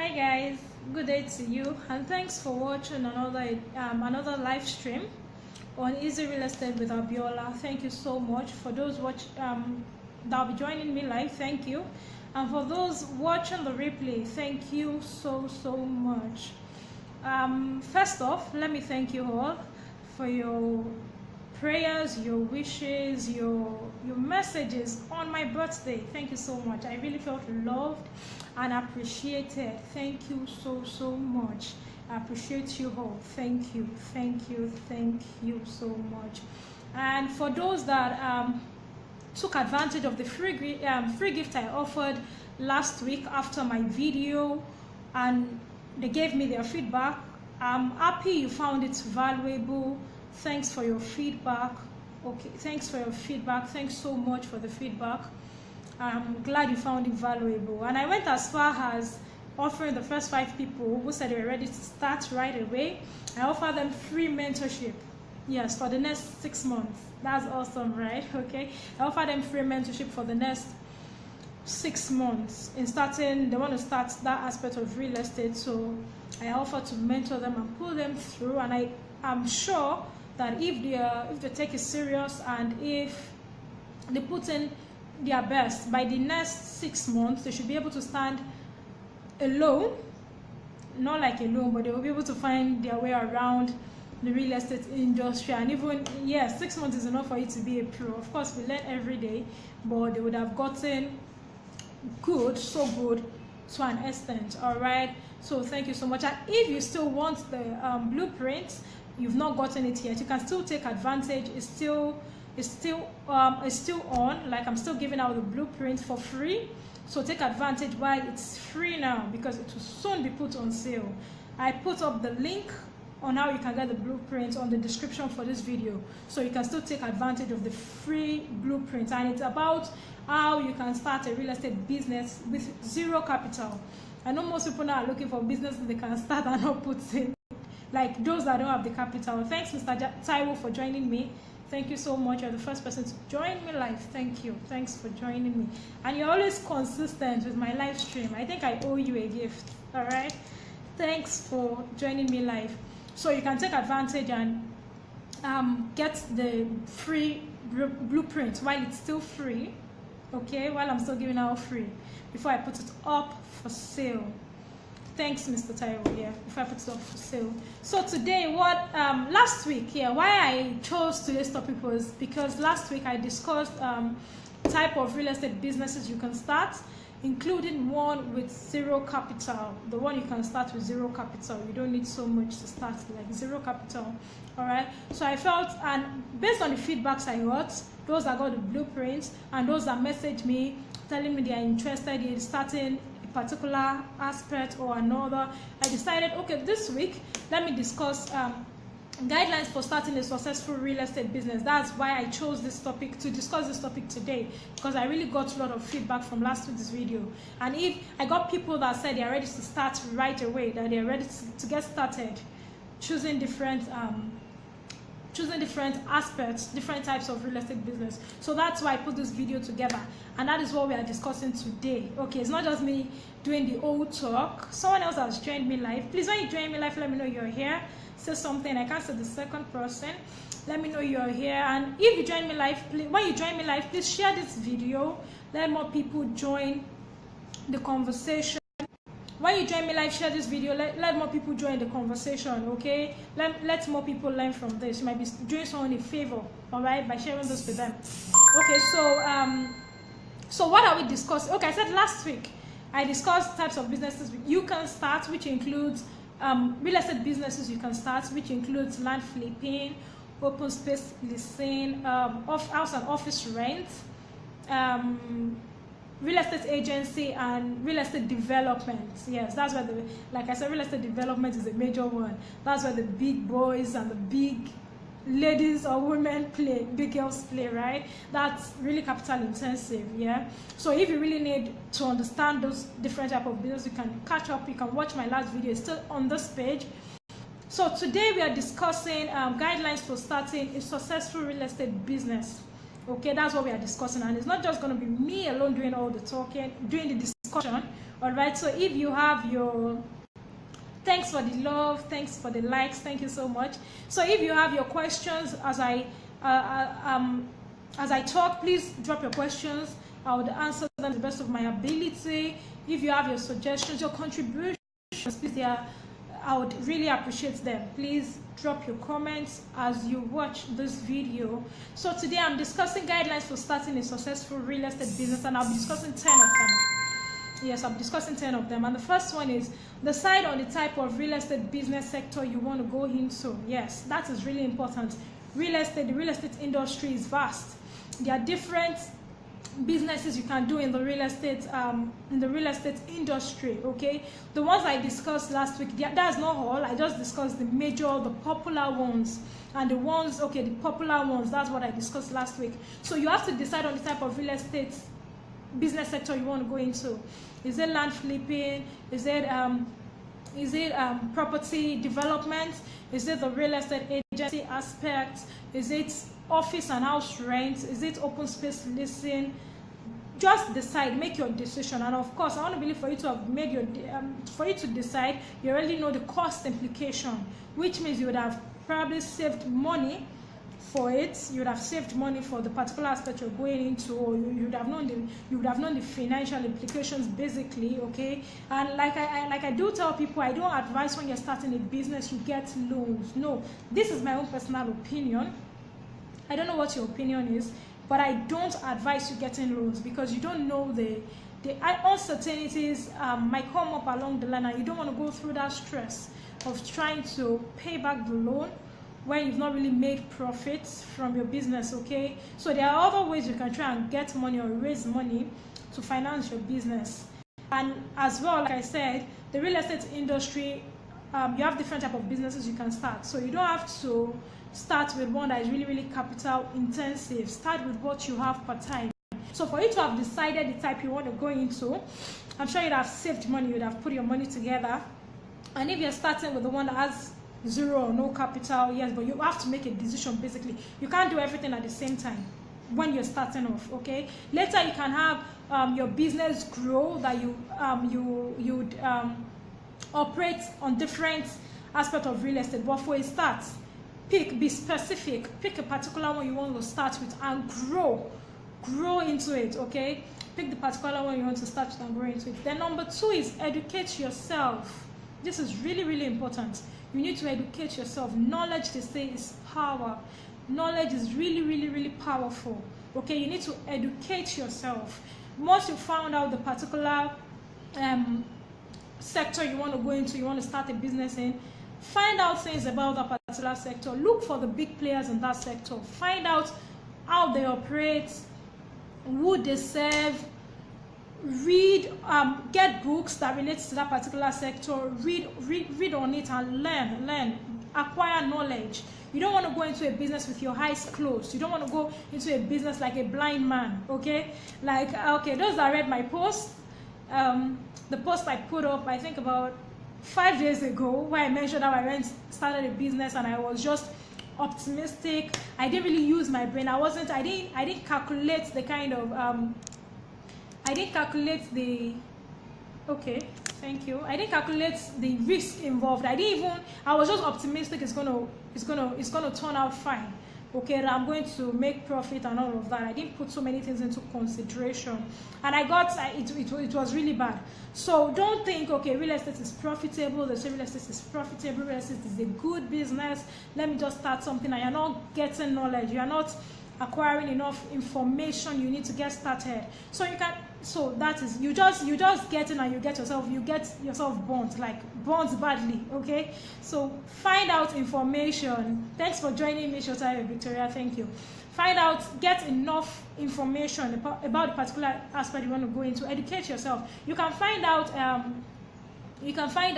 Hi guys, good day to you, and thanks for watching another live stream on Easy Real Estate with Abiola. Thank you so much for those that'll be joining me live. Thank you, and for those watching the replay, thank you so much. First off, let me thank you all for your prayers, your wishes, your messages on my birthday. Thank you so much. I really felt loved and appreciated. Thank you so much. I appreciate you all. Thank you so much. And for those that took advantage of the free gift I offered last week after my video and they gave me their feedback, I'm happy you found it valuable. Thanks for your feedback. Okay, thanks for your feedback. Thanks so much for the feedback. I'm glad you found it valuable. And I went as far as offering the first 5 people who said they were ready to start right away. I offer them free mentorship. Yes, for the next 6 months. That's awesome, right? Okay. I offer them free mentorship for the next 6 months in starting. They want to start that aspect of real estate, so I offer to mentor them and pull them through. And I am sure that if they take it serious and if they put in their best, by the next 6 months they should be able to stand alone, not like alone, but they will be able to find their way around the real estate industry. And even, yes, 6 months is enough for you to be a pro. Of course, we learn every day, but they would have gotten good, so good to an extent. All right, so thank you so much. And if you still want the blueprint, you've not gotten it yet, you can still take advantage. It's still on. Like, I'm still giving out the blueprint for free, so take advantage while it's free now, because it will soon be put on sale. I put up the link on how you can get the blueprint on the description for this video, so you can still take advantage of the free blueprint. And it's about how you can start a real estate business with zero capital. I know most people now are looking for businesses they can start and not put in, like those that don't have the capital. Thanks, Mr. Taiwo, for joining me. Thank you so much. You're the first person to join me live. Thank you. Thanks for joining me. And you're always consistent with my live stream. I think I owe you a gift. All right. Thanks for joining me live. So you can take advantage and get the free blueprint while it's still free. Okay, while I'm still giving out free before I put it up for sale. Thanks, Mr. Taiwo. Yeah, before I put it up for sale. So today, last week, why I chose today's topic was because last week I discussed type of real estate businesses you can start, including one with zero capital. The one you can start with zero capital. You don't need so much to start, like zero capital. All right. So I felt, and based on the feedbacks I got, those that got the blueprints and those that messaged me telling me they are interested in starting a particular aspect or another, I decided, okay, this week let me discuss guidelines for starting a successful real estate business. That's why I chose this topic to discuss this topic today, because I really got a lot of feedback from last week's video. And if I got people that said they are ready to start right away, that they are ready to get started choosing different aspects, different types of real estate business. So that's why I put this video together, and that is what we are discussing today. Okay, it's not just me doing the old talk. Someone else has joined me live. Please, when you join me live, let me know you're here. Say something. I can't say the second person. Let me know you're here. And if you join me live, when you join me live, please share this video. Let more people join the conversation. When you join me live, share this video. Let more people join the conversation. Okay, let more people learn from this. You might be doing someone a favor, all right, by sharing this with them. Okay, so what are we discussing? Okay, I said last week I discussed types of businesses you can start, which includes real estate businesses you can start, which includes land flipping, open space leasing, house and office rent, real estate agency, and real estate development. Yes, that's where like I said, real estate development is a major one. That's where the big boys and the big ladies or women play, big girls play, right? That's really capital intensive. Yeah, so if you really need to understand those different type of business, you can catch up. You can watch my last video. It's still on this page. So today we are discussing guidelines for starting a successful real estate business. Okay, that's what we are discussing, and it's not just going to be me alone doing all the talking, doing the discussion. All right, so if you have your, thanks for the love, thanks for the likes, thank you so much. So if you have your questions as I talk, please drop your questions. I will answer them to the best of my ability. If you have your suggestions, your contributions, please, I would really appreciate them. Please drop your comments as you watch this video. So today I'm discussing guidelines for starting a successful real estate business, and I'll be discussing 10 of them. Yes, I'm discussing 10 of them. And the first one is decide on the type of real estate business sector you want to go into. Yes, that is really important. The real estate industry is vast. There are different businesses you can do in the real estate industry. Okay, the ones I discussed last week, that's not all. I just discussed the popular ones, and the ones, okay, the popular ones, that's what I discussed last week. So you have to decide on the type of real estate business sector you want to go into. Is it land flipping? Is it property development? Is it the real estate agency aspect? Is it office and house rent? Is it open space leasing? Just decide, make your decision. And of course, I want to believe for you to have made your for you to decide, you already know the cost implication, which means you would have probably saved money for it. You would have saved money for the particular aspect you're going into, or you would have known the financial implications basically. Okay, and like I do tell people, I don't advise when you're starting a business you get loans. No, this is my own personal opinion. I don't know what your opinion is, but I don't advise you getting loans, because you don't know the uncertainties might come up along the line, and you don't want to go through that stress of trying to pay back the loan when you've not really made profits from your business. Okay, so there are other ways you can try and get money or raise money to finance your business. And as well, like I said, the real estate industry, you have different type of businesses you can start. So you don't have to start with one that is really, really capital intensive. Start with what you have per time. So for you to have decided the type you want to go into, I'm sure you'd have saved money, you'd have put your money together. And if you're starting with the one that has zero or no capital, yes, but you have to make a decision basically. You can't do everything at the same time when you're starting off. Okay, later you can have your business grow, that you'd operate on different aspects of real estate. But for a start, be specific, pick a particular one you want to start with and grow into it. Okay, pick the particular one you want to start with and grow into it. Then number 2 is educate yourself. This is really, really important. You need to educate yourself. Knowledge, they say, is power. Knowledge is really, really, really powerful. Okay, you need to educate yourself. Once you found out the particular sector you want to go into, you want to start a business in, find out things about that particular sector. Look for the big players in that sector. Find out how they operate, who they serve. Read, get books that relate to that particular sector. Read on it and learn, acquire knowledge. You don't want to go into a business with your eyes closed. You don't want to go into a business like a blind man. Okay, like, okay, those that read my post, the post I put up, I think about 5 days ago, where I mentioned how I started a business and I was just optimistic. I didn't really use my brain. I didn't calculate the kind of I didn't calculate the risk involved. I was just optimistic it's gonna turn out fine. Okay, I'm going to make profit and all of that. I didn't put so many things into consideration, and it was really bad. So don't think, okay, real estate is profitable. They say real estate is profitable. Real estate is a good business. Let me just start something. And you're not getting knowledge. You're not acquiring enough information. You need to get started. So that is, you just get in and you get yourself burnt badly. Okay, so find out information. Thanks for joining me, Shota Victoria. Thank you. Get enough information about the particular aspect you want to go into. Educate yourself. You can find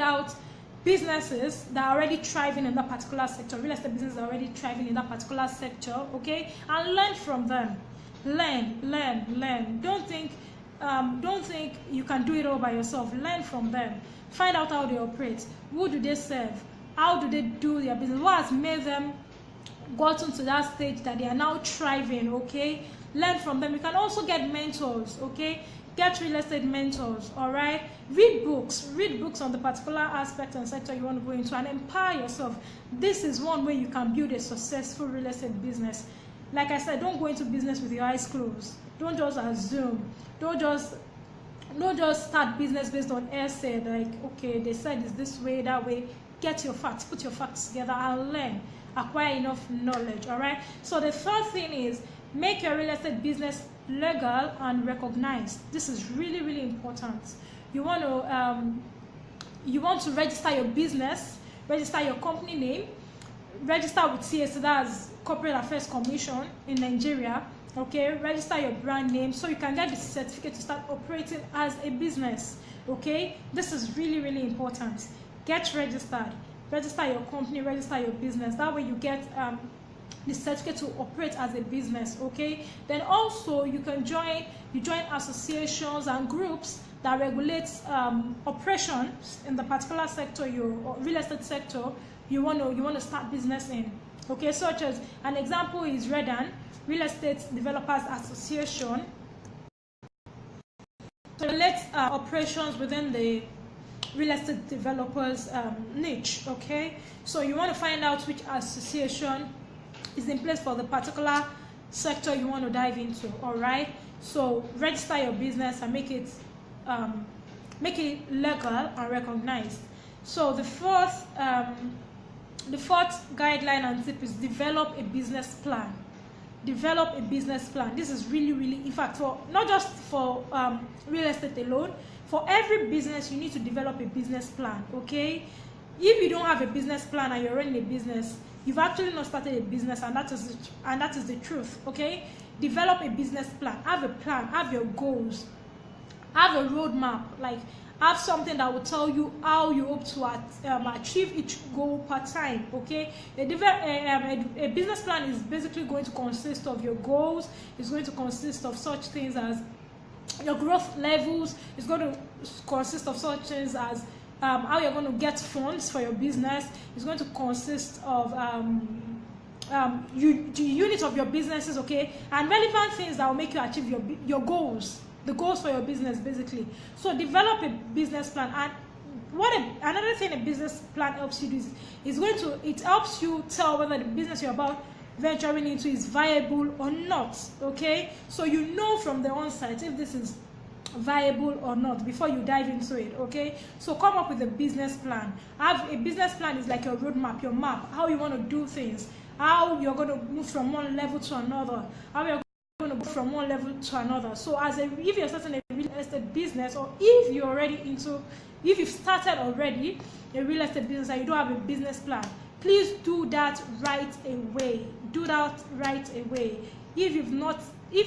out businesses that are already thriving in that particular sector. Real estate businesses are already thriving in that particular sector. Okay, and learn from them. Learn. Don't think you can do it all by yourself. Learn from them. Find out how they operate. Who do they serve? How do they do their business? What has made them gotten to that stage that they are now thriving, okay? Learn from them. You can also get mentors, okay? Get real estate mentors, all right? Read books on the particular aspect and sector you want to go into, and empower yourself. This is one way you can build a successful real estate business. Like I said, don't go into business with your eyes closed. Don't just assume. Don't just start business based on hearsay, like, okay, they said it's this way, that way. Get your facts, put your facts together, and learn. Acquire enough knowledge, all right? So the third thing is, make your real estate business legal and recognized. This is really, really important. You want to register your business, register your company name, register with CAC, that's Corporate Affairs Commission in Nigeria, okay? Register your brand name so you can get the certificate to start operating as a business, okay? This is really, really important. Get registered. Register your company, register your business. That way you get the certificate to operate as a business, okay? Then also you can join associations and groups that regulate operations in the particular sector, your real estate sector you want to start business in, okay? Such as an example is REDAN, Real Estate Developers Association. So regulates operations within the real estate developers niche, okay? So you want to find out which association is in place for the particular sector you want to dive into, all right? So register your business and make it legal and recognized. So the fourth guideline and tip is develop a business plan. Develop a business plan. This is really, really, in fact, for not just for real estate alone, for every business you need to develop a business plan, okay? If you don't have a business plan and you're running a business, you've actually not started a business, and that is the truth, okay? Develop a business plan. Have a plan. Have your goals. Have a roadmap. Like, have something that will tell you how you hope to achieve each goal per time, okay? A business plan is basically going to consist of your goals. It's going to consist of such things as your growth levels. It's going to consist of such things as how you're going to get funds for your business. It's going to consist of the unit of your businesses, okay, and relevant things that will make you achieve your goals, the goals for your business, basically. So develop a business plan. And another thing a business plan helps you do is it helps you tell whether the business you're about venturing into is viable or not, okay? So you know from the onset if this is viable or not before you dive into it, okay? So come up with a business plan. Have a business plan is like your roadmap, your map, how you want to do things, how you're going to move from one level to another, how you're going to move from one level to another. So if you're starting a real estate business, or if you've started already a real estate business and you don't have a business plan, please do that right away. Do that right away. If you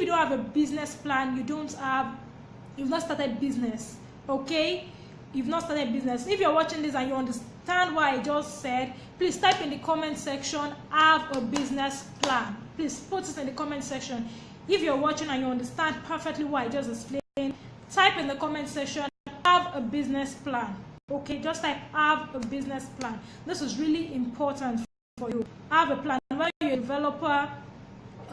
don't have a business plan, you've not started business, okay? You've not started business. If you're watching this and you understand what I just said, please type in the comment section, have a business plan. Please put it in the comment section. If you're watching and you understand perfectly what I just explained, type in the comment section, have a business plan. Okay, just type have a business plan. This is really important for you. Have a plan. Whether you're a developer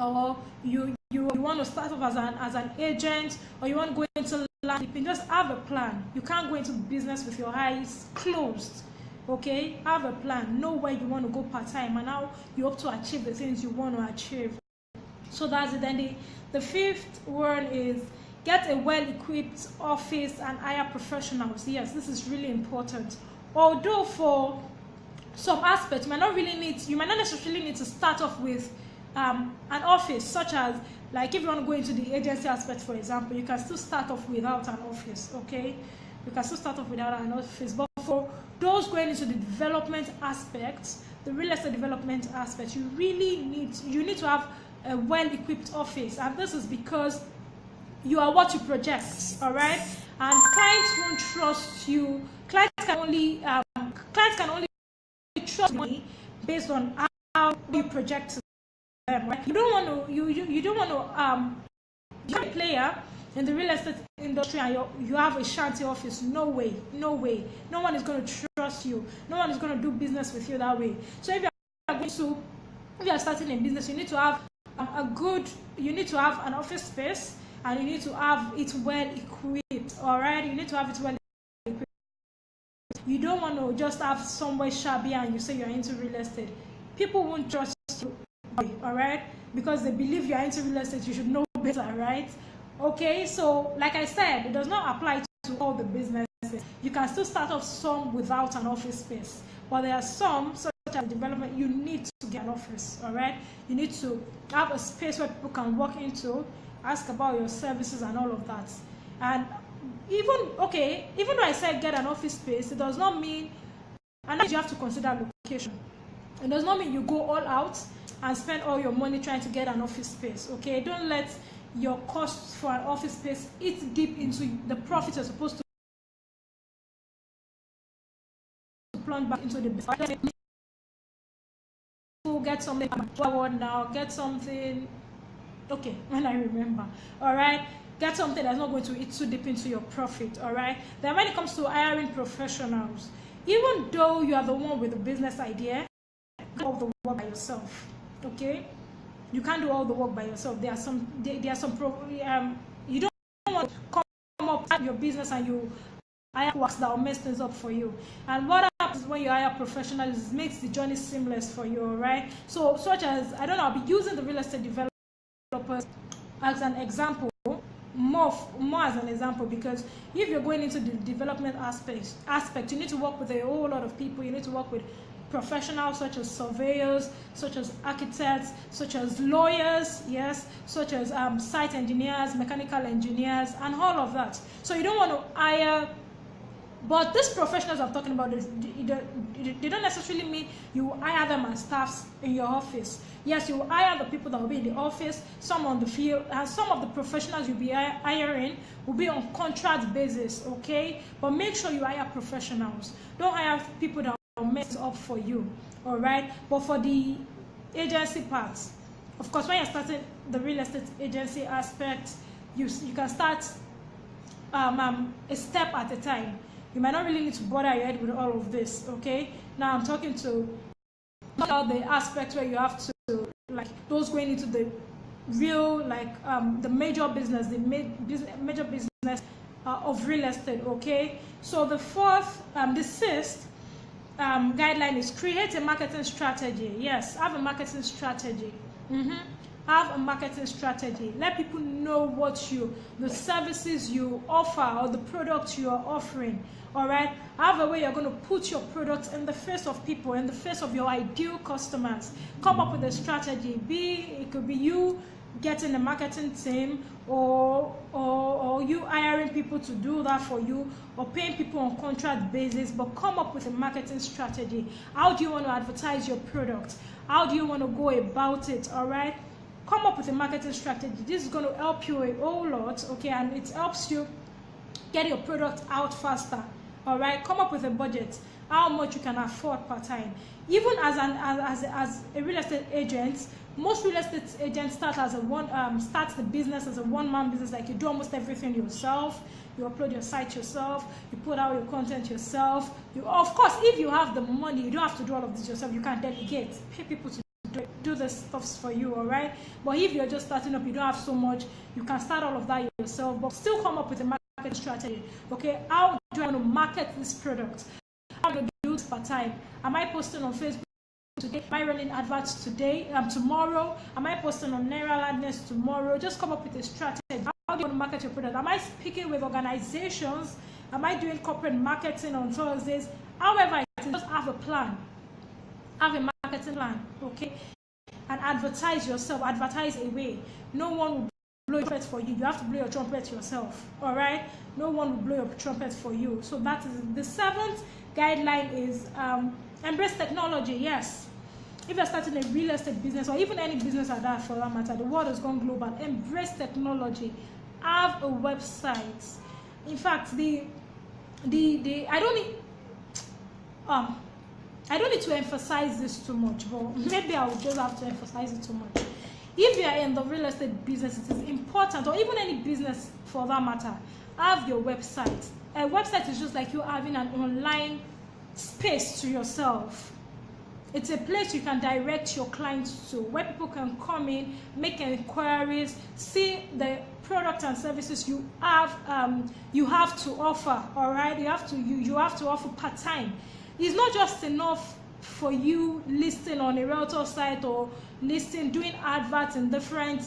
or you want to start off as an agent, or you want to go into landing, just have a plan. You can't go into business with your eyes closed. Okay, have a plan. Know where you want to go part-time and how you hope to achieve the things you want to achieve. So that's it. Then the fifth one is get a well-equipped office and hire professionals. Yes, this is really important. Although for some aspects, you might not necessarily need to start off with an office, such as, like, if you want to go into the agency aspect, for example, you can still start off without an office, okay? You can still start off without an office. But for those going into the development aspect, the real estate development aspect, you need to have a well-equipped office. And this is because you are what you project, all right? And clients won't trust you. Clients can only trust money based on how you project to them, right? You don't want to you're a player in the real estate industry and you have a shanty office. No way. No one is going to trust you. No one is going to do business with you that way. So if you're going to if you are starting a business, you need to have you need to have an office space, and you need to have it well equipped. All right, you need to have it well equipped. You don't want to just have somewhere shabby and you say you're into real estate. People won't trust you, all right, because they believe you're into real estate. You should know better, right? Okay, so like I said, it does not apply to all the businesses. You can still start off some without an office space, but there are some, such as development, you need to get an office. All right, you need to have a space where people can walk into, ask about your services and all of that. And even though I said get an office space, it does not mean, and you have to consider location. It does not mean you go all out and spend all your money trying to get an office space. Okay, don't let your costs for an office space eat deep into the profits you're supposed to plunge back into the business. Get something forward now, get something, okay, when I remember, all right, get something that's not going to eat too deep into your profit. All right, then when it comes to hiring professionals, even though you are the one with the business idea, you can't do all the work by yourself. Okay, you can't do all the work by yourself. There are some you don't want to come up with your business and you hire works that will mess things up for you. And what happens when you hire professionals is it makes the journey seamless for you. All right, so such as, I don't know, I'll be using the real estate developers as an example, more as an example, because if you're going into the development aspect, you need to work with a whole lot of people. You need to work with professionals such as surveyors, such as architects, such as lawyers, yes, such as site engineers, mechanical engineers, and all of that. So you don't want to hire. But these professionals I'm talking about, they don't necessarily mean you hire them as staffs in your office. Yes, you hire the people that will be in the office, some on the field, and some of the professionals you'll be hiring will be on contract basis, okay? But make sure you hire professionals. Don't hire people that will mess up for you, all right? But for the agency part, of course, when you're starting the real estate agency aspect, you can start a step at a time. You might not really need to bother your head with all of this, okay? Now I'm talking about the aspect where you have to, like, those going into the real, like, the major business, major business of real estate, okay? So the sixth guideline is create a marketing strategy. Yes, have a marketing strategy. Have a marketing strategy. Let people know the services you offer or the products you are offering. All right, have a way you're going to put your products in the face of people, in the face of your ideal customers. Come up with a strategy. It could be you getting a marketing team, or you hiring people to do that for you, or paying people on contract basis. But come up with a marketing strategy. How do you want to advertise your product? How do you want to go about it? All right, come up with a marketing strategy. This is going to help you a whole lot, okay? And it helps you get your product out faster. All right, come up with a budget, how much you can afford per time. Even as a real estate agent, most real estate agents start the business as a one-man business. Like, you do almost everything yourself. You upload your site yourself. You put out your content yourself. Of course, if you have the money, you don't have to do all of this yourself. You can delegate, pay people to do the stuffs for you. All right, but if you're just starting up, you don't have so much, you can start all of that yourself, but still come up with a market strategy. Okay, how do I want to market this product? How do I do it per time? Am I posting on Facebook today? Am I running adverts today? Tomorrow? Am I posting on Nairalandness tomorrow? Just come up with a strategy. How do you want to market your product? Am I speaking with organizations? Am I doing corporate marketing on Thursdays? However, just have a plan. Have a marketing plan, okay? And advertise yourself. Advertise away. No one will blow your trumpet for you. You have to blow your trumpet yourself. All right? No one will blow your trumpet for you. So that is the seventh guideline is embrace technology. Yes. If you're starting a real estate business, or even any business like that for that matter, the world has gone global. Embrace technology. Have a website. In fact, I don't need to emphasize this too much, but maybe I would just have to emphasize it too much. If you are in the real estate business, it is important, or even any business for that matter, have your website. A website is just like you having an online space to yourself. It's a place you can direct your clients to, where people can come in, make inquiries, see the product and services you have to offer. All right, you have to offer part-time. It's not just enough for you listing on a realtor site or doing adverts in different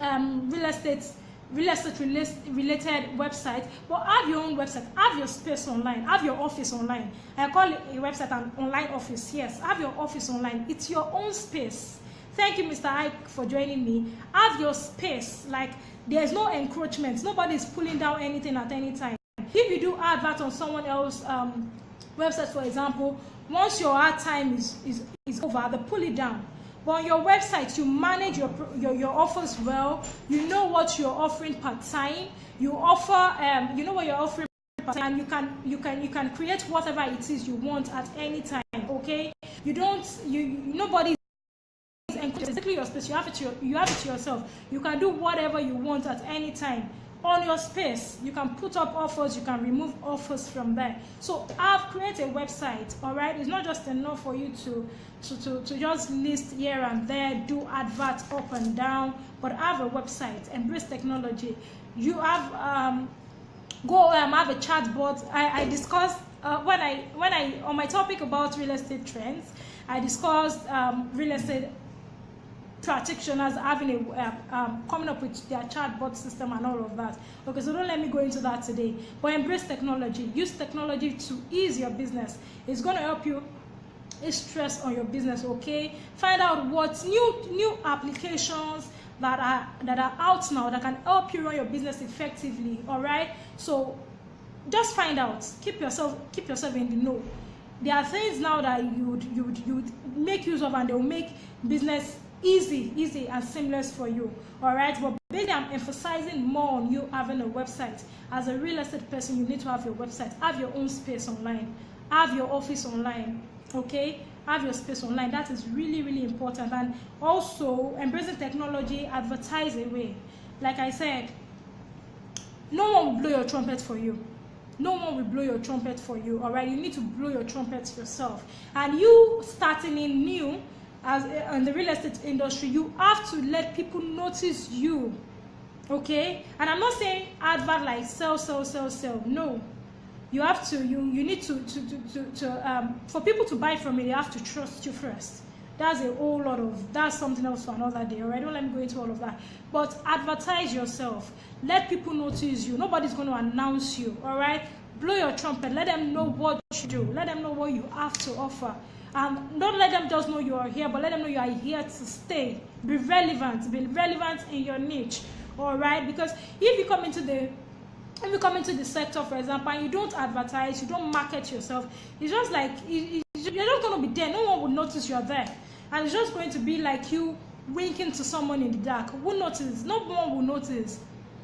real estate related website, but have your own website, have your space online, have your office online. I call it a website an online office. Yes, have your office online. It's your own space. Thank you, Mr. Ike, for joining me. Have your space. Like, there's no encroachment. Nobody's pulling down anything at any time. If you do advert on someone else's website, for example, once your ad time is over, they pull it down. But on your website, you manage your offers well. You know what you're offering part time. You offer, you know what you're offering part time, and you can create whatever it is you want at any time. Okay, nobody is basically your space. You have it to yourself. You can do whatever you want at any time. On your space, you can put up offers, you can remove offers from there. So I've created a website. All right, it's not just enough for you to just list here and there, do adverts up and down, but have a website. Embrace technology. You have have a chatbot. I discussed when I on my topic about real estate trends, I discussed real estate practitioners having coming up with their chatbot system and all of that. Okay, so don't let me go into that today. But embrace technology. Use technology to ease your business. It's going to help you ease stress on your business. Okay, find out what new applications that are out now that can help you run your business effectively. All right, so just find out. Keep yourself in the know. There are things now that you would make use of, and they will make business easy and seamless for you. All right, but basically I'm emphasizing more on you having a website. As a real estate person, you need to have your website, have your own space online, have your office online. Okay, have your space online. That is really important. And also embracing technology, advertise away. Like I said, no one will blow your trumpet for you. No one will blow your trumpet for you. All right, you need to blow your trumpet yourself. And you starting in new as in the real estate industry, you have to let people notice you. Okay, and I'm not saying advert like sell. No, you have to you need to for people to buy from you, they have to trust you first. That's something else for another day. All right, don't let me go into all of that. But advertise yourself. Let people notice you. Nobody's going to announce you. All right, blow your trumpet. Let them know what you do. Let them know what you have to offer. And don't let them just know you are here, but let them know you are here to stay. Be relevant in your niche. All right, because if you come into the sector, for example, and you don't advertise, you don't market yourself, it's just like you're not going to be there. No one will notice you're there, and it's just going to be like you winking to someone in the dark. Who notice? No one will notice,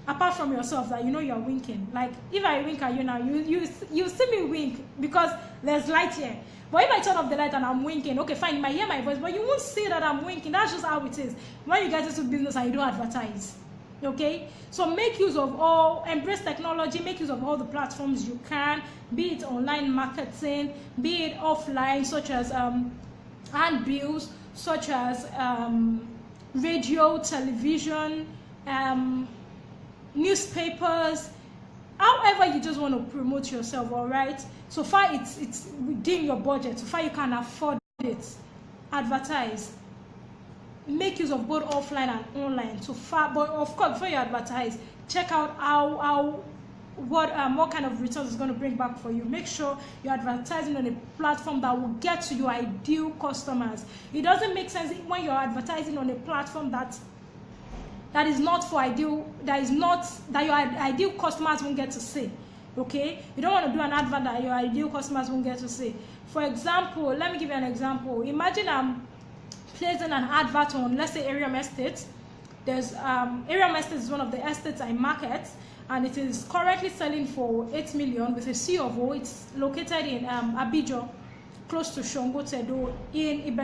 apart from yourself, that you know you're winking. Like if I wink at you now, you see me wink because there's light here. But if I turn off the light and I'm winking, okay, fine, you might hear my voice, but you won't see that I'm winking. That's just how it is when you get into business and you don't advertise. Okay, so make use of embrace technology, make use of all the platforms you can, be it online marketing, be it offline, such as handbills, such as radio, television, newspapers, however you just want to promote yourself. All right, so far it's within your budget, so far you can afford it, advertise. Make use of both offline and online. So far, but of course, before you advertise, check out what kind of returns it's going to bring back for you. Make sure you're advertising on a platform that will get to your ideal customers. It doesn't make sense when you're advertising on a platform that is not for ideal, that your ideal customers won't get to see. Okay, you don't want to do an advert that your ideal customers won't get to see. For example, let me give you an example. Imagine I'm placing an advert on, let's say, Arium Estate. There's Arium Estate is one of the estates I market, and it is currently selling for 8 million with a C of O. It's located in Abijo, close to Shongotedo, in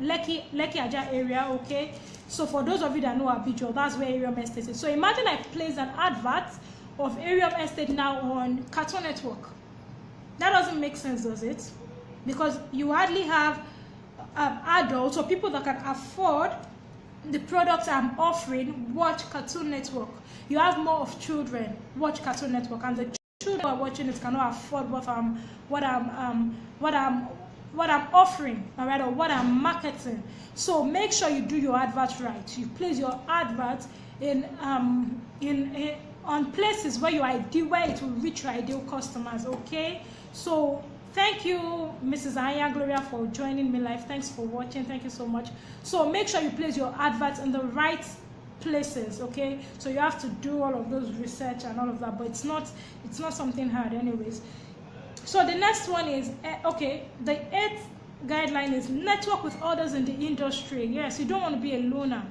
Lekki Aja area. Okay, so for those of you that know Abijo, that's where Arium Estate is. So imagine I place an advert of Arium Estate now on Cartoon Network. That doesn't make sense, does it? Because you hardly have adults or people that can afford the products I'm offering, watch Cartoon Network. You have more of children, watch Cartoon Network, and the children who are watching it cannot afford what I'm offering, all right, or what I'm marketing. So make sure you do your advert right. You place your advert in on places where where it will reach your ideal customers. Okay, so thank you, Mrs. Aya Gloria, for joining me live. Thanks for watching. Thank you so much. So make sure you place your adverts in the right places. Okay, so you have to do all of those research and all of that, but it's not something hard anyways. So the next one is okay, the 8th guideline is network with others in the industry. Yes, you don't want to be a loner.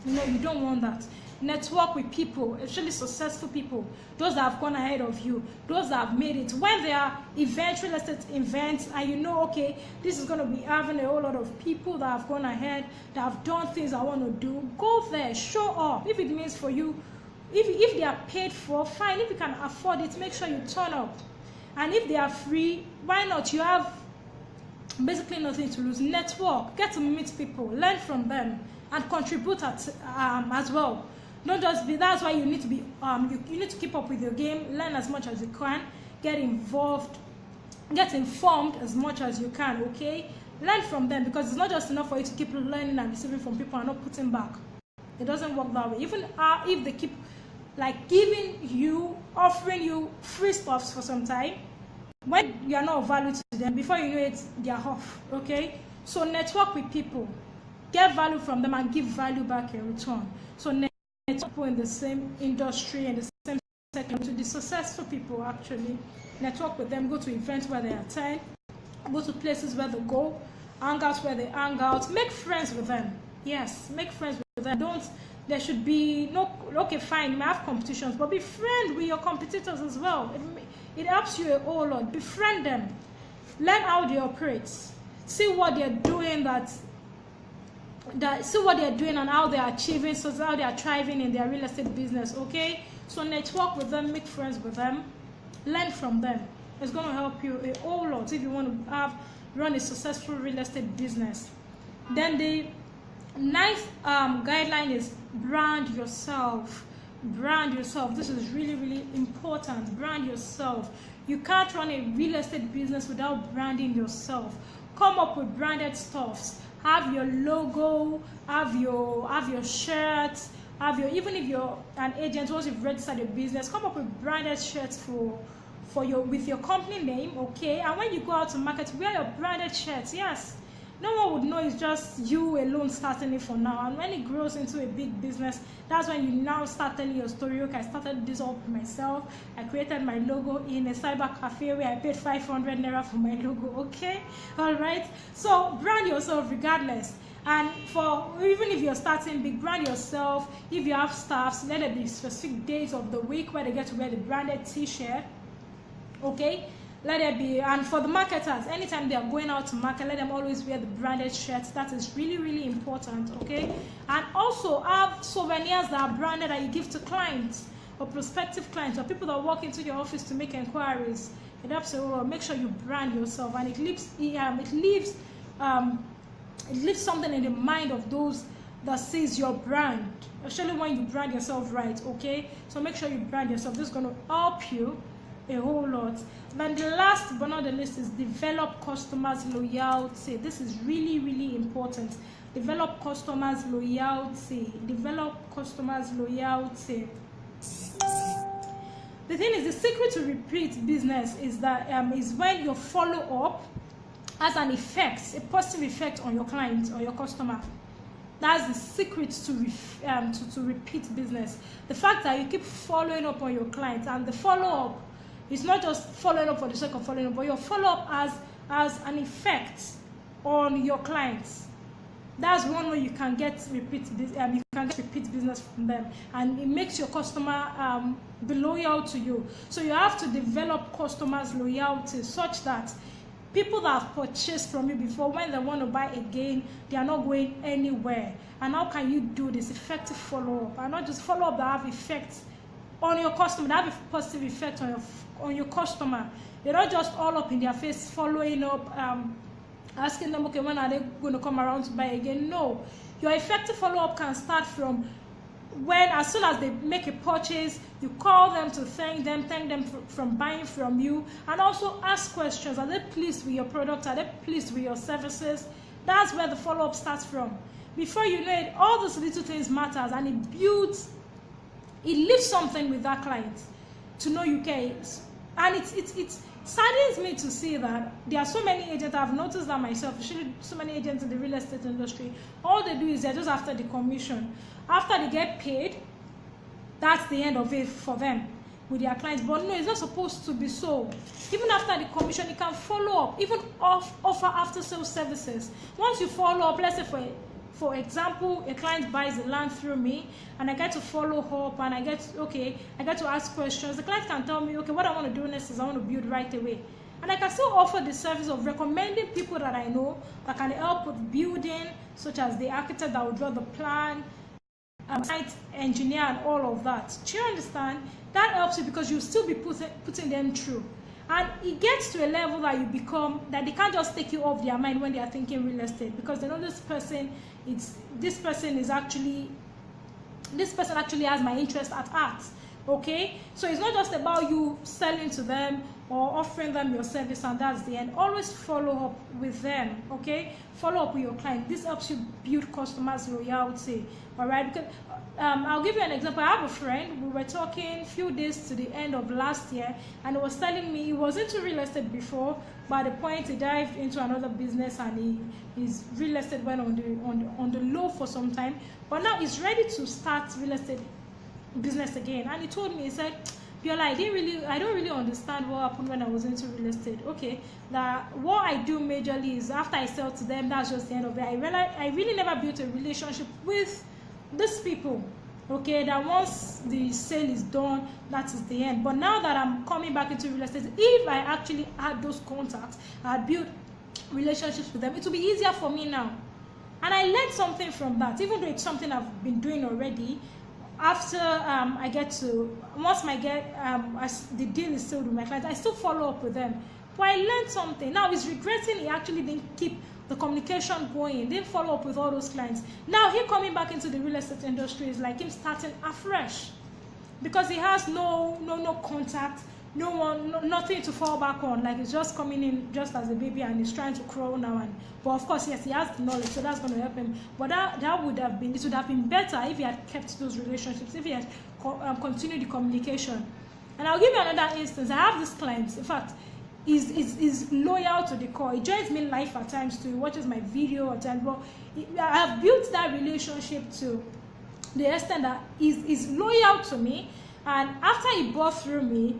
No, you don't want that. Network with people, especially successful people, those that have gone ahead of you, those that have made it. When there are real estate events, and you know, okay, this is going to be having a whole lot of people that have gone ahead, that have done things I want to do, go there, show up. If it means for you, if they are paid for, fine. If you can afford it, make sure you turn up. And if they are free, why not? You have basically nothing to lose. Network, get to meet people, learn from them, and contribute as well. Don't just be. That's why you need to be. You need to keep up with your game. Learn as much as you can. Get involved. Get informed as much as you can. Okay. Learn from them, because it's not just enough for you to keep learning and receiving from people and not putting back. It doesn't work that way. Even if they keep like giving you, offering you free stuffs for some time, when you are not of value to them, before you know it, they are off. Okay. So network with people. Get value from them and give value back in return. So people in the same industry and the same sector, to the successful people, actually network with them. Go to events where they attend, go to places where they go, hang out where they hang out, make friends with them. Yes, make friends with them. There should be no, okay, fine, you may have competitions, but be friend with your competitors as well. It helps you a whole lot. Befriend them, learn how they operate, see what they're doing, see what they're doing and how they're achieving, so how they are thriving in their real estate business. Okay, so network with them, make friends with them, learn from them. It's going to help you a whole lot if you want to run a successful real estate business. Then the 9th guideline is brand yourself. Brand yourself. This is really, really important. Brand yourself. You can't run a real estate business without branding yourself. Come up with branded stuffs. Have your logo, have your shirts, even if you're an agent, once you've registered your business, come up with branded shirts with your company name. Okay, and when you go out to market, wear your branded shirts. Yes, no one would know it's just you alone starting it for now. And when it grows into a big business, that's when you now start telling your story. Okay, I started this up myself. I created my logo in a cyber cafe where I paid 500 naira for my logo. Okay, all right. So brand yourself regardless. And even if you're starting big, brand yourself. If you have staffs, let it be specific days of the week where they get to wear the branded t-shirt. Okay. Let it be, and for the marketers, anytime they are going out to market, let them always wear the branded shirts. That is really, really important. Okay, and also have souvenirs that are branded that you give to clients or prospective clients or people that walk into your office to make inquiries. It helps you. Make sure you brand yourself, and it leaves something in the mind of those that sees your brand, especially when you brand yourself right. Okay, so make sure you brand yourself. This is going to help you a whole lot. Then the last but not the least is develop customers loyalty. This is really, really important. Develop customers loyalty. Develop customers loyalty. The thing is, the secret to repeat business is that is when your follow up has an effect, a positive effect on your client or your customer. That's the secret to repeat business. The fact that you keep following up on your clients, and the follow up, it's not just following up for the sake of following up, but your follow-up has an effect on your clients. That's one way you can get repeat business from them, and it makes your customer be loyal to you. So you have to develop customers' loyalty such that people that have purchased from you before, when they want to buy again, they are not going anywhere. And how can you do this? Effective follow-up, and not just follow-up that have effects on your customer, that have a positive effect on your customer. They're not just all up in their face following up asking them, okay, when are they going to come around to buy again? No. Your effective follow-up can start from when, as soon as they make a purchase, you call them to thank them from buying from you, and also ask questions. Are they pleased with your product? Are they pleased with your services? That's where the follow-up starts from. Before you know it, all those little things matters, and it leaves something with that client to know you care. And it saddens me to see that there are so many agents. I've noticed that myself, especially so many agents in the real estate industry. All they do is they're just after the commission. After they get paid, that's the end of it for them with their clients. But no, it's not supposed to be so. Even after the commission, you can follow up, even offer after sales services. Once you follow up, let's say for example, a client buys the land through me, and I get to follow up, and I get to ask questions. The client can tell me, okay, what I want to do next is I want to build right away. And I can still offer the service of recommending people that I know that can help with building, such as the architect that will draw the plan, site engineer, and all of that. Do you understand? That helps you because you'll still be putting them through. And it gets to a level that you become, that they can't just take you off their mind when they are thinking real estate, because they know this person actually has my interest at heart. Okay, so it's not just about you selling to them or offering them your service and that's the end. Always follow up with them. Okay, follow up with your client. This helps you build customers loyalty. All right, because I'll give you an example. I have a friend. We were talking a few days to the end of last year, and he was telling me he was into real estate before, but at the point he dived into another business, and his real estate went on the low for some time, but now he's ready to start real estate business again. And he told me, he said, Biola, I don't really understand what happened when I was into real estate. Okay, that what I do majorly is after I sell to them, that's just the end of it. I really never built a relationship with these people. Okay, that once the sale is done, that is the end. But now that I'm coming back into real estate, if I actually had those contacts, I had built relationships with them, it will be easier for me now. And I learned something from that, even though it's something I've been doing already. After once the deal is sold with my client, I still follow up with them. But I learned something. Now he's regretting he actually didn't keep the communication going, didn't follow up with all those clients. Now him coming back into the real estate industry is like him starting afresh, because he has no contact, nothing to fall back on. Like he's just coming in just as a baby and he's trying to crawl now. But of course, yes, he has the knowledge, so that's going to help him. But it would have been better if he had kept those relationships, if he had continued the communication. And I'll give you another instance. I have this client, in fact, is loyal to the core. He joins me live at times too. He watches my video at times. But I have built that relationship to the extent that he's loyal to me. And after he bought through me,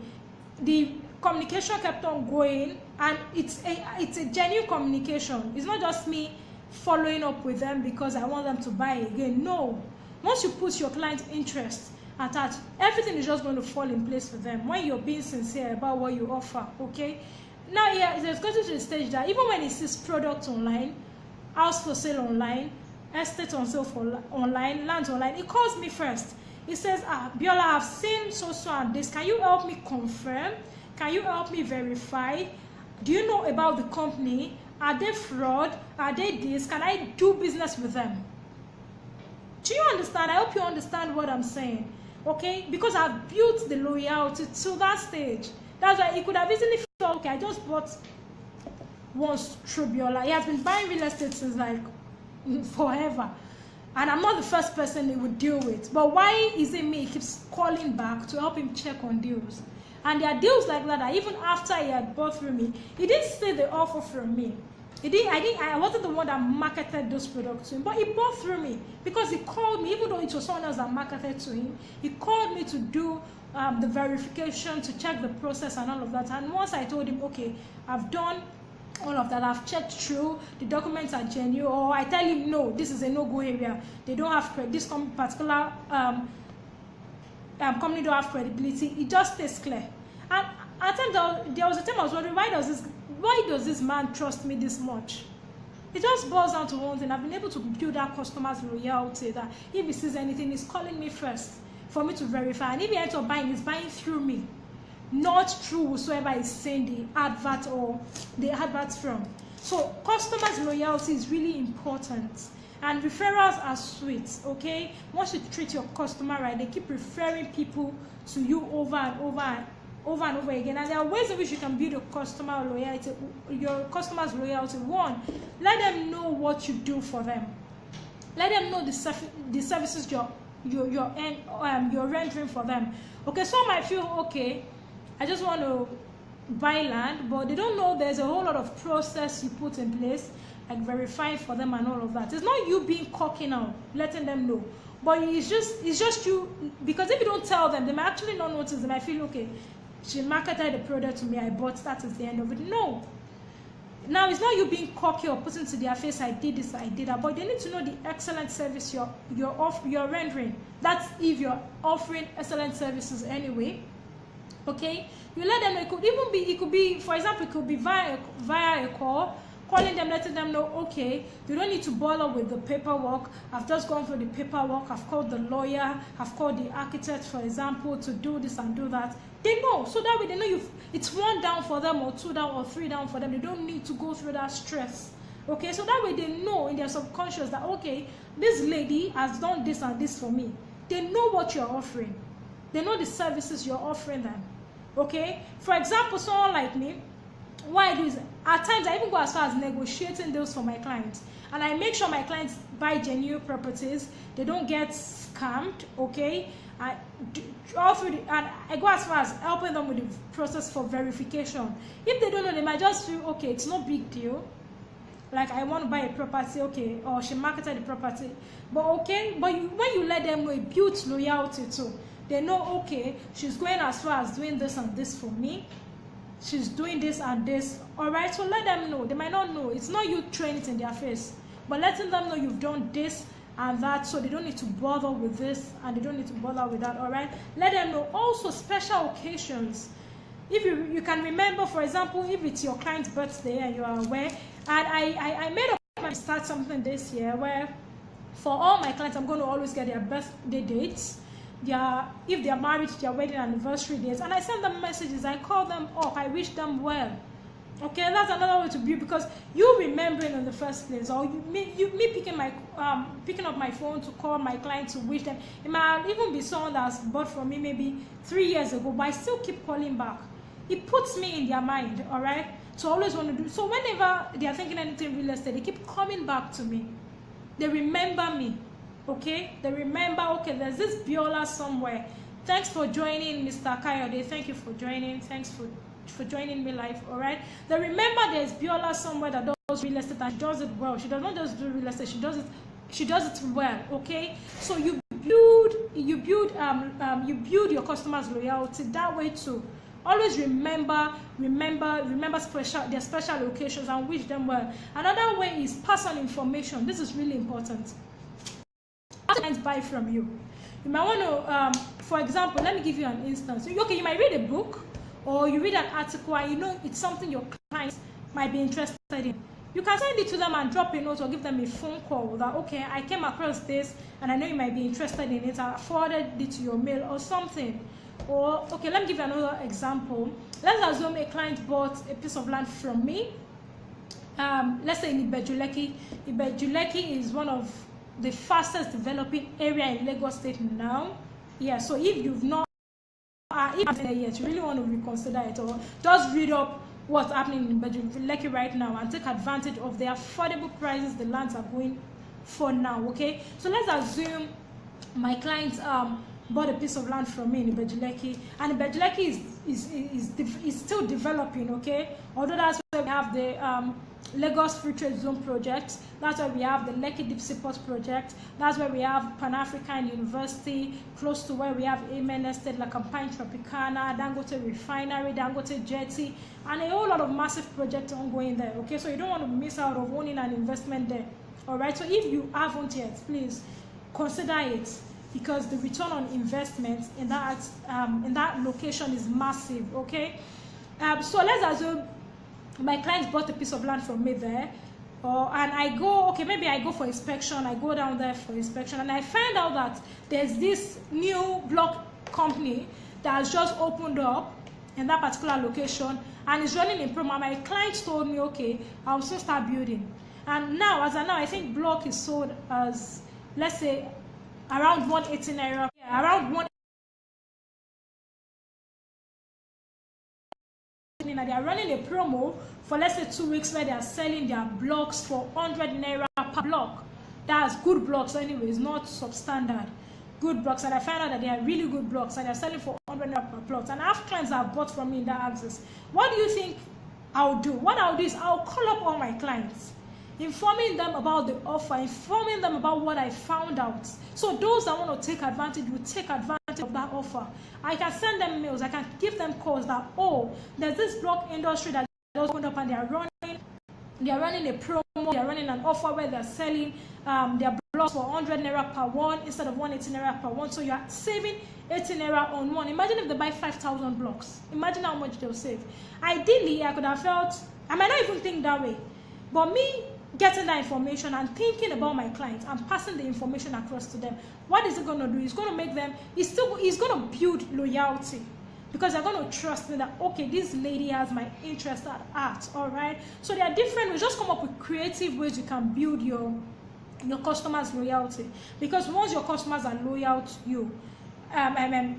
the communication kept on going, and it's a genuine communication. It's not just me following up with them because I want them to buy again. No. Once you put your client's interest at that, everything is just going to fall in place for them when you're being sincere about what you offer. Okay, now it's gotten to the stage that even when he sees products online, house for sale online, estate on sale for online, land online, he calls me first. He says, Biola, I've seen so and this. Can you help me confirm? Can you help me verify? Do you know about the company? Are they fraud? Are they this? Can I do business with them? Do you understand? I hope you understand what I'm saying. Okay? Because I've built the loyalty to that stage. That's why he could have easily felt, okay, I just bought once through Biola. He has been buying real estate since like forever. And I'm not the first person he would deal with. But why is it me? He keeps calling back to help him check on deals. And there are deals like that even after he had bought through me, he didn't say the offer from me. I wasn't the one that marketed those products to him, but he bought through me because he called me, even though it was someone else that marketed to him. He called me to do the verification, to check the process and all of that. And once I told him, okay, I've done all of that, I've checked through, the documents are genuine, or I tell him, no, this is a no-go area. They don't have this particular company don't have credibility. It just stays clear. And I think there was a time I was wondering, why does this man trust me this much? It just boils down to one thing. I've been able to build that customer's loyalty, that if he sees anything, he's calling me first for me to verify. And if he ends up buying, he's buying through me, not through whosoever is saying the advert or the adverts from. So customers loyalty is really important, and referrals are sweet. Okay, once you treat your customer right, they keep referring people to you over and over again. And there are ways in which you can build your customer loyalty. Your customers loyalty. One, let them know what you do for them. Let them know the services you're rendering for them. Okay, some might feel, okay, I just want to buy land, but they don't know there's a whole lot of process you put in place, like verifying for them and all of that. It's not you being cocky now, letting them know, but it's just you, because if you don't tell them, they might actually not notice. They might feel, okay, she marketed the product to me, I bought, that is the end of it. No. Now, it's not you being cocky or putting to their face, I did this, I did that, but they need to know the excellent service you're rendering. That's if you're offering excellent services anyway. Okay, you let them know. It could be, for example, it could be via a call, calling them, letting them know, okay, you don't need to bother with the paperwork. I've just gone through the paperwork. I've called the lawyer. I've called the architect, for example, to do this and do that. They know, so that way they know it's 1 down for them, or 2 down, or 3 down for them. They don't need to go through that stress. Okay, so that way they know in their subconscious that, okay, this lady has done this and this for me. They know what you're offering. They know the services you're offering them. Okay, for example, someone like me, what I do is, at times I even go as far as negotiating deals for my clients, and I make sure my clients buy genuine properties. They don't get scammed. Okay, and I go as far as helping them with the process for verification. If they don't know, they might just feel, okay, it's no big deal, like I want to buy a property, okay, or she marketed the property, but okay, but when you let them know, it builds loyalty too. They know, okay, she's going as far as doing this and this for me. She's doing this and this. All right, so let them know. They might not know. It's not you throwing it in their face, but letting them know you've done this and that, so they don't need to bother with this and they don't need to bother with that. All right, let them know. Also, special occasions. If you can remember, for example, if it's your client's birthday and you are aware, and I made up my mind to start something this year where for all my clients, I'm going to always get their birthday dates. If they are married, their wedding anniversary dates, and I send them messages. I call them up. I wish them well. Okay, that's another way to be, because you remembering in the first place, or me picking up my phone to call my client to wish them. It might even be someone that's bought from me maybe 3 years ago, but I still keep calling back. It puts me in their mind. All right, so I always want to do. So whenever they are thinking anything real estate, they keep coming back to me. They remember me. Okay, they remember, okay, there's this Biola somewhere. Thanks for joining, Mr. Kayode. Thank you for joining. Thanks for joining me live. All right, they remember there's Biola somewhere that does real estate and does it well. She does not just do real estate, she does it well. Okay, so you build your customers' loyalty that way too. Always remember their special locations and wish them well. Another way is pass on information. This is really important. Clients buy from you. You might want to, for example, let me give you an instance. Okay, you might read a book or you read an article and you know it's something your clients might be interested in. You can send it to them and drop a note or give them a phone call that, okay, I came across this and I know you might be interested in it. I forwarded it to your mail or something. Or, okay, let me give you another example. Let's assume a client bought a piece of land from me. Let's say in Ibejuleki. Ibejuleki is one of the fastest developing area in Lagos State now. Yeah, so if you've not yet, you really want to reconsider it, or just read up what's happening in Ibejuleki right now and take advantage of the affordable prices the lands are going for now. Okay, so let's assume my clients bought a piece of land from me in Ibejuleki, and Ibejuleki is still developing. Okay, although that's where we have the Lagos Free Trade Zone project. That's where we have the Lekki Deep Seaport project. That's where we have Pan-African University, close to where we have Amen Estate, like Campaign Tropicana, Dangote Refinery, Dangote Jetty, and a whole lot of massive projects ongoing there. Okay, so you don't want to miss out of owning an investment there. All right, so if you haven't yet, please consider it, because the return on investment in that location is massive. Okay, so let's assume my client bought a piece of land from me there, and I go, okay, maybe I go for inspection. I go down there for inspection, and I find out that there's this new block company that has just opened up in that particular location, and it's running in promo. My client told me, okay, I'll soon start building. And now, as I know, I think block is sold as, let's say, around 180 naira. Yeah, around 1. They are running a promo for, let's say, 2 weeks, where they are selling their blocks for 100 naira per block. That's good blocks anyways, not substandard. Good blocks, and I found out that they are really good blocks, and they're selling for 100 naira per plot. And I have clients that have bought from me in that access. What do you think I'll do? What I'll do is I'll call up all my clients, informing them about the offer, informing them about what I found out. So those that want to take advantage will take advantage of that offer. I can send them mails, I can give them calls that, oh, there's this block industry that just opened up, and they are running a promo, they are running an offer where they're selling their blocks for 100 naira per one instead of 180 naira per one. So you are saving 80 naira on one. Imagine if they buy 5,000 blocks. Imagine how much they'll save. Ideally, I could have felt, I might not even think that way, but me getting that information and thinking about my clients and passing the information across to them, what is it going to do? It's going to make them, it's going to build loyalty, because they're going to trust me that, okay, this lady has my interest at heart. All right, so there are different ways. Just come up with creative ways you can build your customers' loyalty, because once your customers are loyal to you,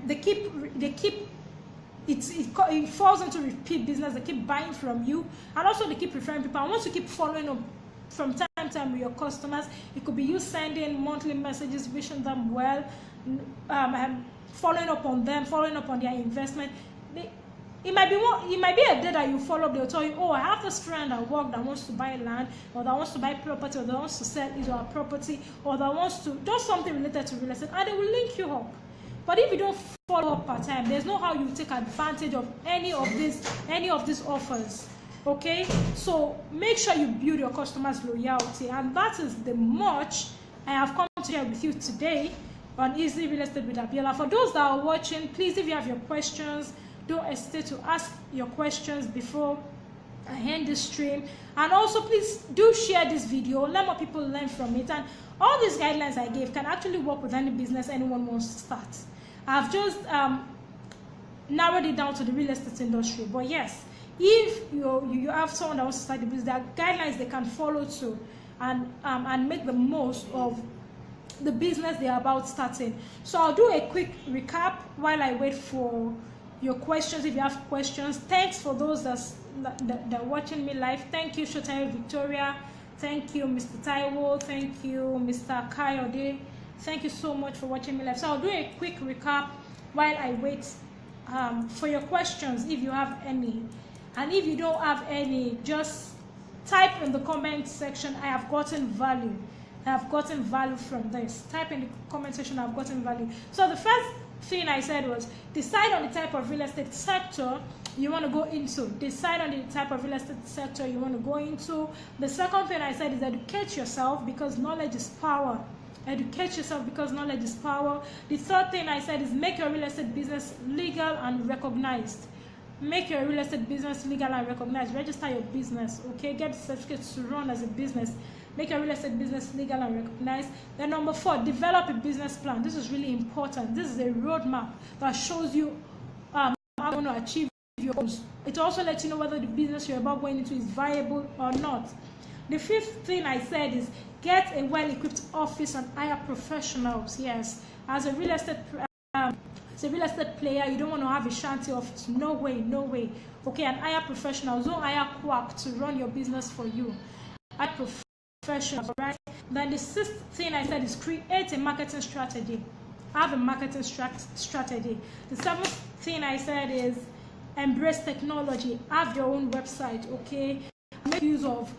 they keep it falls into repeat business. They keep buying from you, and also they keep referring people. And once you keep following up from time to time with your customers, it could be you sending monthly messages, wishing them well, following up on them, following up on their investment. It might be a day that you follow up, they'll tell you, oh, I have this friend at work that wants to buy land, or that wants to buy property, or that wants to sell his or her property, or that wants to do something related to real estate, and they will link you up. But if you don't follow up per time, there's no how you take advantage of any of these offers. Okay, so make sure you build your customers' loyalty, and that is the much I have come to share with you today on Easy Real Estate with Abiola. For those that are watching, please, if you have your questions, don't hesitate to ask your questions before I end this stream. And also, please do share this video, let more people learn from it. And all these guidelines I gave can actually work with any business anyone wants to start. I've just narrowed it down to the real estate industry. But yes, if you have someone that wants to start the business, there are guidelines they can follow to and make the most of the business they are about starting. So I'll do a quick recap while I wait for your questions. If you have questions, thanks for those that are watching me live. Thank you, Shotayo Victoria. Thank you, Mr. Taiwo. Thank you, Mr. Kayode. Thank you so much for watching me live. So I'll do a quick recap while I wait for your questions, if you have any. And if you don't have any, just type in the comment section, I have gotten value. I have gotten value from this. Type in the comment section, I've gotten value. So the first thing I said was, decide on the type of real estate sector you want to go into. Decide on the type of real estate sector you want to go into. The second thing I said is educate yourself, because knowledge is power. Educate yourself, because knowledge is power. The third thing I said is make your real estate business legal and recognized. Make your real estate business legal and recognized. Register your business, okay? Get the certificates to run as a business. Make your real estate business legal and recognized. Then number 4, develop a business plan. This is really important. This is a roadmap that shows you how you want to achieve your goals. It also lets you know whether the business you're about going into is viable or not. The fifth thing I said is get a well-equipped office and hire professionals. Yes, as a real estate player, you don't want to have a shanty office. No way, no way. Okay, and hire professionals. Don't hire quack to run your business for you. Hire professionals, right? Then the sixth thing I said is create a marketing strategy. Have a marketing strategy. The seventh thing I said is embrace technology. Have your own website, okay? Make use of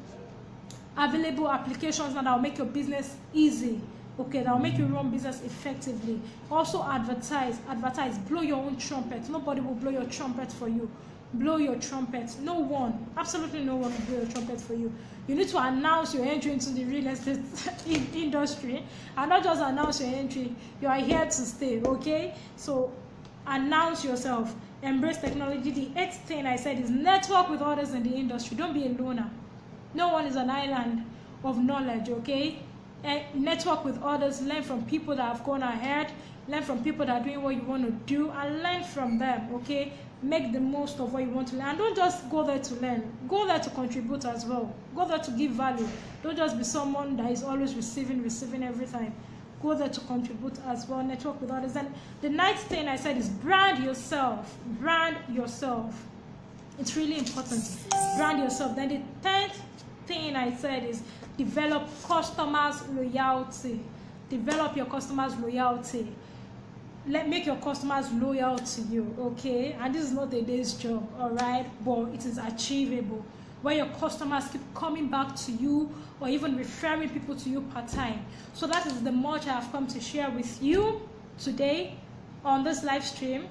available applications that will make your business easy, okay, that will make you run business effectively. Also advertise, blow your own trumpet. Nobody will blow your trumpet for you. Blow your trumpet. No one, absolutely no one will blow your trumpet for you. You need to announce your entry into the real estate industry, and not just announce your entry. You are here to stay, okay? So announce yourself. Embrace technology. The eighth thing I said is network with others in the industry. Don't be a loner. No one is an island of knowledge, okay? And network with others, learn from people that have gone ahead, learn from people that are doing what you want to do, and learn from them, okay? make the most of what you want to learn. And don't just go there to learn, go there to contribute as well, go there to give value. Don't just be someone that is always receiving every time. Go there to contribute as well, network with others. And the ninth thing I said is brand yourself. Brand yourself. It's really important. Brand yourself. Then the 10th thing I said is develop customers' loyalty. Develop your customers' loyalty. Make your customers loyal to you, okay? And this is not a day's job, all right? But it is achievable, where your customers keep coming back to you or even referring people to you part-time. So that is the much I have come to share with you today on this live stream.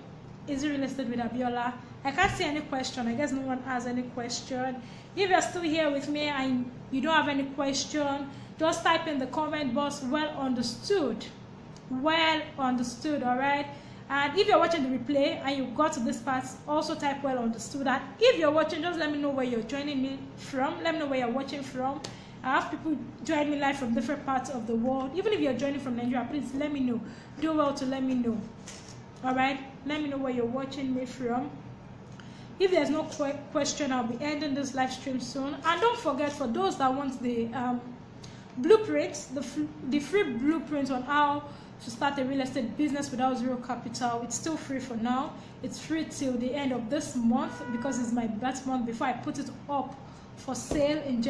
Easy Real Estate with Abiola. I can't see any question. I guess no one has any question. If you're still here with me and you don't have any question, just type in the comment box, well understood. Well understood, all right? And if you're watching the replay and you got to this part, also type well understood. And if you're watching, just let me know where you're joining me from. Let me know where you're watching from. I have people join me live from different parts of the world. Even if you're joining from Nigeria, please let me know. Do well to let me know. All right? Let me know where you're watching me from. If there's no question, I'll be ending this live stream soon. And don't forget, for those that want the blueprints, the free blueprint on how to start a real estate business without zero capital, it's still free for now. It's free till the end of this month because it's my birth month before I put it up for sale in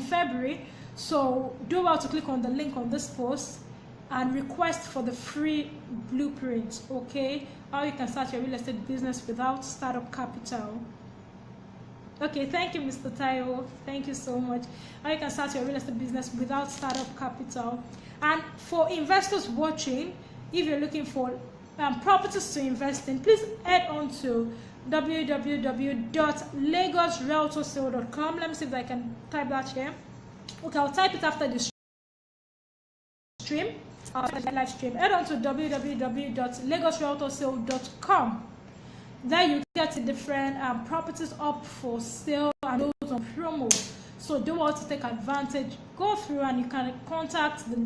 February. So do well to click on the link on this post and request for the free blueprint, okay? How you can start your real estate business without startup capital. Okay, thank you, Mr. Taiwo. Thank you so much. How you can start your real estate business without startup capital. And for investors watching, if you're looking for properties to invest in, please head on to www.lagosrealtorsale.com. Let me see if I can type that here. Okay, I'll type it after the stream. Live stream. Head on to www.lagosrealtorsale.com. There you get different properties up for sale and those on promo. So do want to take advantage. Go through and you can contact the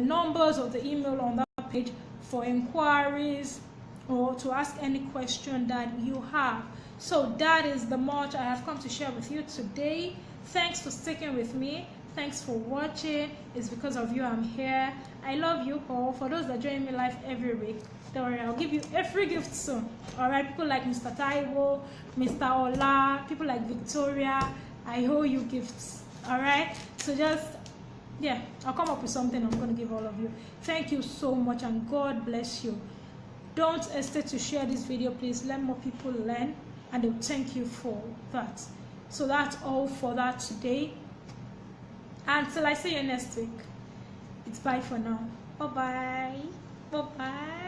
numbers or the email on that page for inquiries or to ask any question that you have. So that is the much I have come to share with you today. Thanks for sticking with me. Thanks for watching. It's because of you I'm here. I love you all. For those that join me live every week, don't worry, I'll give you a free gift soon. All right, people like Mr. Taiwo, Mr. Ola, people like Victoria, I owe you gifts. All right, so just, yeah, I'll come up with something I'm going to give all of you. Thank you so much and God bless you. Don't hesitate to share this video, please. Let more people learn and they'll thank you for that. So that's all for that today. Until I see you next week, it's bye for now. Bye-bye. Bye-bye.